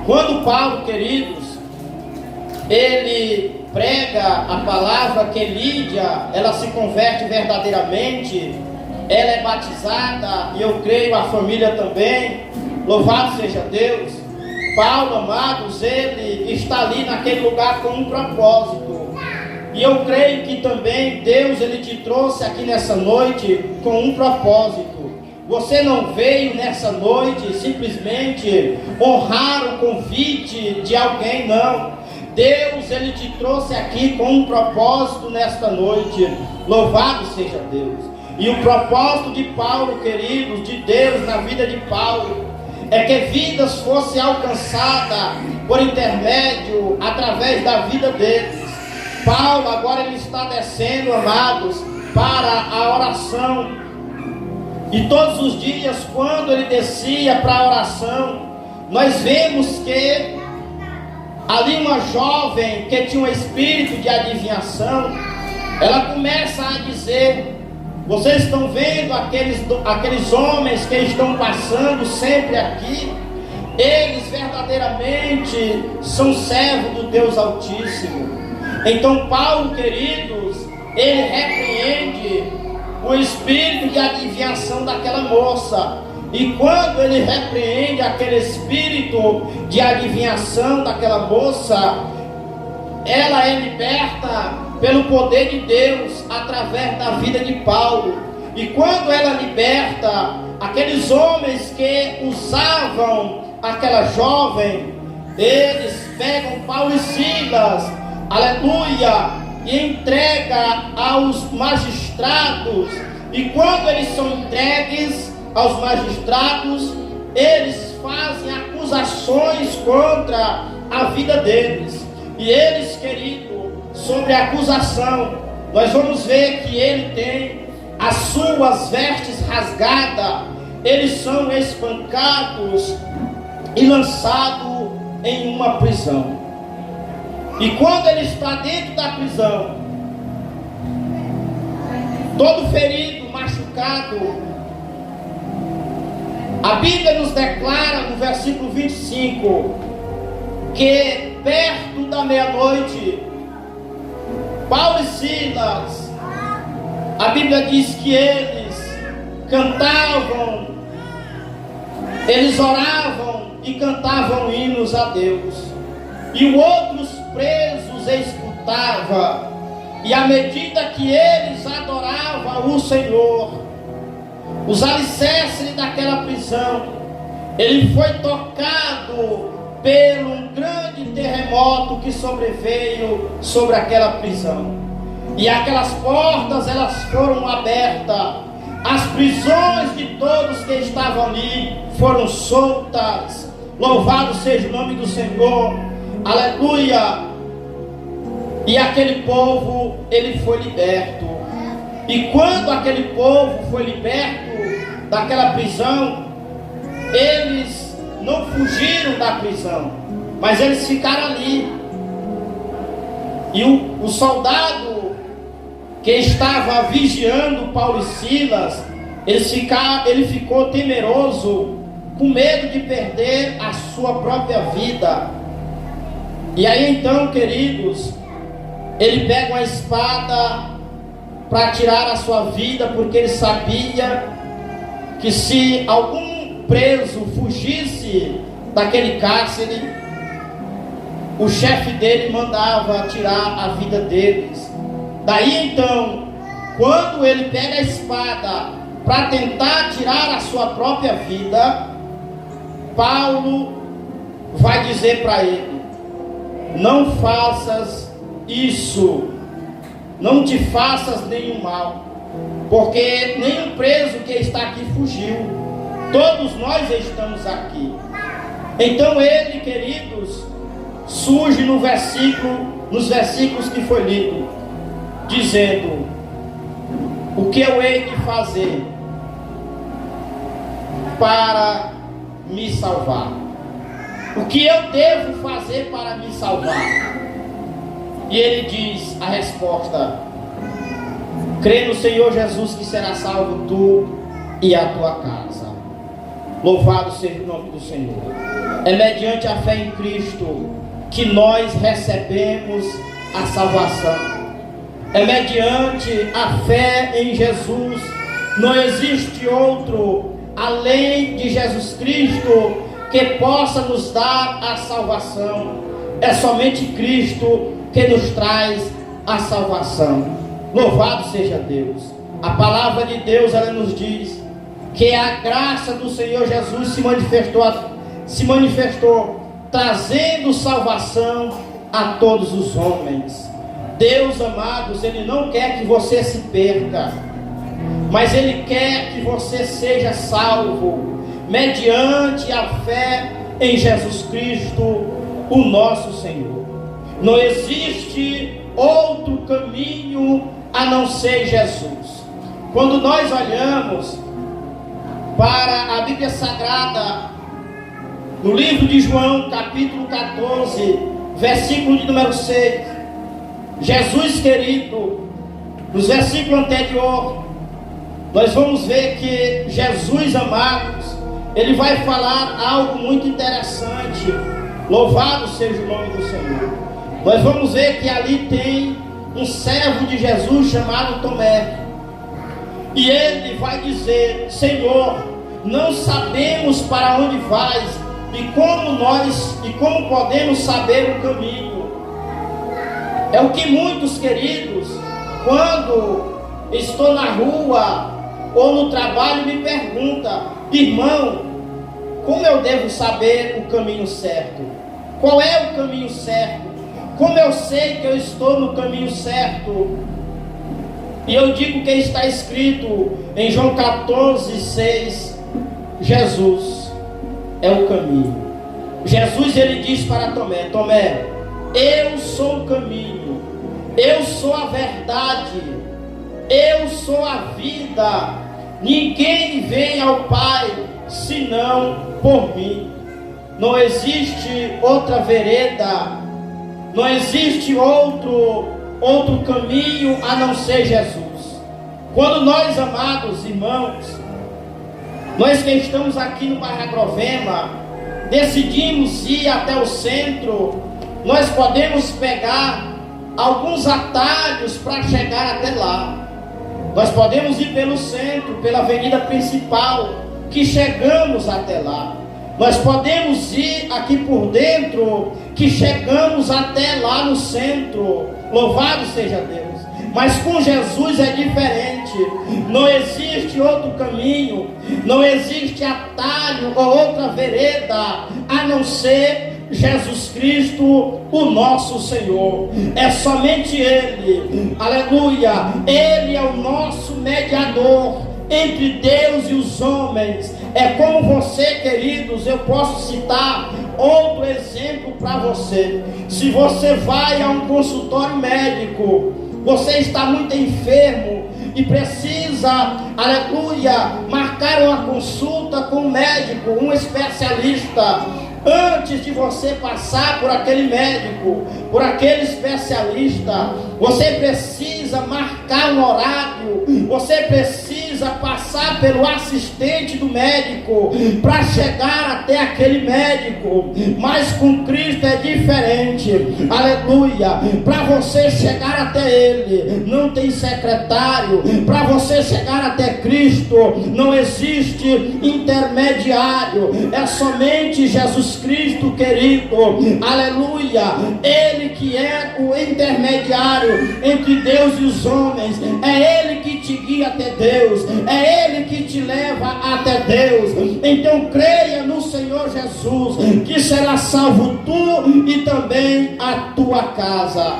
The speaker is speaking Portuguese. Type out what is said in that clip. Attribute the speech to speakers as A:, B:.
A: Quando Paulo, queridos, ele prega a palavra, que Lídia, ela se converte verdadeiramente, ela é batizada, e eu creio a família também, louvado seja Deus. Paulo, amados, ele está ali naquele lugar com um propósito, e eu creio que também Deus, ele te trouxe aqui nessa noite com um propósito. Você não veio nessa noite simplesmente honrar o convite de alguém, não. Deus, ele te trouxe aqui com um propósito nesta noite. Louvado seja Deus. E o propósito de Paulo, queridos, de Deus na vida de Paulo, é que vidas fossem alcançadas por intermédio, através da vida deles. Paulo agora ele está descendo, amados, para a oração. E todos os dias, quando ele descia para a oração, nós vemos que ali uma jovem que tinha um espírito de adivinhação, ela começa a dizer: vocês estão vendo aqueles homens que estão passando sempre aqui? Eles verdadeiramente são servos do Deus Altíssimo. Então Paulo, queridos, ele repreende o espírito de adivinhação daquela moça. E quando ele repreende aquele espírito de adivinhação daquela moça, ela é liberta pelo poder de Deus através da vida de Paulo. E quando ela liberta aqueles homens que usavam aquela jovem, eles pegam Paulo e Silas, aleluia, e entrega aos magistrados. E quando eles são entregues aos magistrados, eles fazem acusações contra a vida deles. E eles, querido, sobre a acusação, nós vamos ver que ele tem as suas vestes rasgadas, eles são espancados e lançados em uma prisão. E quando ele está dentro da prisão, todo ferido, machucado, a Bíblia nos declara no versículo 25, que perto da meia-noite, Paulo e Silas, a Bíblia diz que eles cantavam, eles oravam e cantavam hinos a Deus. E os outros presos escutavam, e à medida que eles adoravam o Senhor, os alicerces daquela prisão, ele foi tocado por um grande terremoto que sobreveio sobre aquela prisão, e aquelas portas elas foram abertas, as prisões de todos que estavam ali foram soltas. Louvado seja o nome do Senhor, aleluia. E aquele povo, ele foi liberto. E quando aquele povo foi liberto daquela prisão, eles não fugiram da prisão, mas eles ficaram ali. E o soldado que estava vigiando Paulo e Silas, ele ficou temeroso, com medo de perder a sua própria vida. E aí então, queridos, ele pega uma espada para tirar a sua vida, porque ele sabia que se algum preso fugisse daquele cárcere, o chefe dele mandava tirar a vida deles. Daí então, quando ele pega a espada para tentar tirar a sua própria vida, Paulo vai dizer para ele: não faças isso, não te faças nenhum mal, porque nenhum preso que está aqui fugiu, todos nós estamos aqui. Então ele, queridos, surge nos versículos que foi lido, dizendo: o que eu hei de fazer para me salvar? O que eu devo fazer para me salvar? E ele diz a resposta: crê no Senhor Jesus que será salvo tu e a tua casa. Louvado seja o nome do Senhor. É mediante a fé em Cristo que nós recebemos a salvação. É mediante a fé em Jesus. Não existe outro além de Jesus Cristo que possa nos dar a salvação. É somente Cristo que nos traz a salvação. Louvado seja Deus. A palavra de Deus, ela nos diz que a graça do Senhor Jesus se manifestou trazendo salvação a todos os homens. Deus, amados, Ele não quer que você se perca, mas Ele quer que você seja salvo mediante a fé em Jesus Cristo, o nosso Senhor. Não existe outro caminho a não ser Jesus. Quando nós olhamos para a Bíblia Sagrada, no livro de João, capítulo 14, versículo de número 6, Jesus querido, nos versículos anteriores, nós vamos ver que Jesus, amados, Ele vai falar algo muito interessante. Louvado seja o nome do Senhor. Nós vamos ver que ali tem um servo de Jesus chamado Tomé. E ele vai dizer: Senhor, não sabemos para onde vais e como podemos saber o caminho. É o que muitos queridos, quando estou na rua ou no trabalho, me perguntam: irmão, como eu devo saber o caminho certo? Qual é o caminho certo? Como eu sei que eu estou no caminho certo? E eu digo que está escrito em João 14, 6, Jesus é o caminho. Jesus, ele diz para Tomé: Tomé, eu sou o caminho, eu sou a verdade, eu sou a vida. Ninguém vem ao Pai senão por mim. Não existe outra vereda, não existe outro caminho a não ser Jesus. Quando nós, amados irmãos, nós que estamos aqui no bairro Agrovema, decidimos ir até o centro, nós podemos pegar alguns atalhos para chegar até lá. Nós podemos ir pelo centro, pela avenida principal, que chegamos até lá. Nós podemos ir aqui por dentro, que chegamos até lá no centro. Louvado seja Deus. Mas com Jesus é diferente. Não existe outro caminho, não existe atalho ou outra vereda a não ser Jesus Cristo, o nosso Senhor. É somente Ele, aleluia. Ele é o nosso mediador entre Deus e os homens. É como você, queridos, eu posso citar outro exemplo para você. Se você vai a um consultório médico, você está muito enfermo e precisa, aleluia, marcar uma consulta com um médico, um especialista. Antes de você passar por aquele médico, por aquele especialista, você precisa marcar um horário, você precisa passar pelo assistente do médico para chegar até aquele médico. Mas com Cristo é diferente, aleluia. Para você chegar até Ele, não tem secretário. Para você chegar até Cristo, não existe intermediário, é somente Jesus Cristo, querido, aleluia. Ele que é o intermediário entre Deus e os homens. É Ele que te guia até Deus, é Ele que te leva até Deus. Então creia no Senhor Jesus, que será salvo tu e também a tua casa.